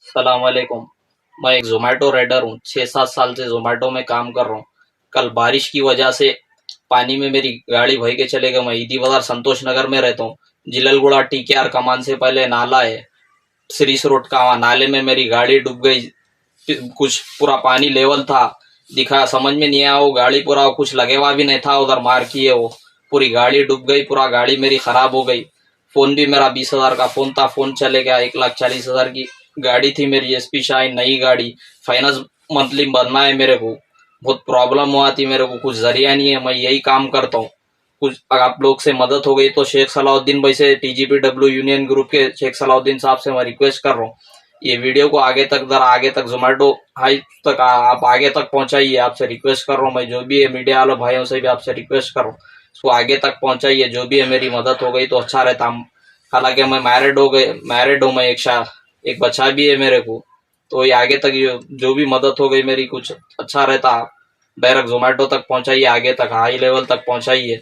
सलाम वालेकुम। मैं एक जोमेटो राइडर हूँ। 6-7 साल से जोमेटो में काम कर रहा हूँ। कल बारिश की वजह से पानी में मेरी गाड़ी बह के चले गए। मैं ईदी बाजार संतोष नगर में रहता हूँ। जिललगुड़ा टीकेआर कमान से पहले नाला है, सिरीस रोड का, वहाँ नाले में मेरी गाड़ी डूब गई। कुछ पूरा पानी लेवल था, दिखा समझ में नहीं आया। वो गाड़ी पूरा कुछ लगे हुआ भी नहीं था, उधर मार किए वो पूरी गाड़ी डूब गई। पूरा गाड़ी मेरी खराब हो गई। फोन भी मेरा 20,000 का फोन था, फोन चले गया। 1,40,000 की गाड़ी थी मेरी, एसपी शाइन नई गाड़ी। फाइनेंस मंथली भरना है मेरे को। बहुत प्रॉब्लम हुआ थी मेरे को, कुछ जरिया नहीं है। मैं यही काम करता हूँ। कुछ अगर आप लोग से मदद हो गई तो शेख सलाउद्दीन भाई से, टीजीपीडब्ल्यू यूनियन ग्रुप के शेख सलाउद्दीन साहब से मैं रिक्वेस्ट कर रहा हूँ, ये वीडियो को आगे तक, जरा आगे तक जोमेटो हाई तक आप आगे तक पहुंचाइए। आपसे रिक्वेस्ट कर रहा हूँ मैं, जो भी है मीडिया वाले भाइयों से भी आपसे रिक्वेस्ट कर रहा हूँ, इसको आगे तक पहुंचाइए। जो भी है मेरी मदद हो गई तो अच्छा रहता। हालांकि मैं मैरिड हूँ मैं, एक बच्चा भी है मेरे को। तो ये आगे तक जो भी मदद हो गई मेरी, कुछ अच्छा रहता। डायरेक्ट जोमेटो तक पहुंचाइए, आगे तक हाई लेवल तक पहुंचाइए।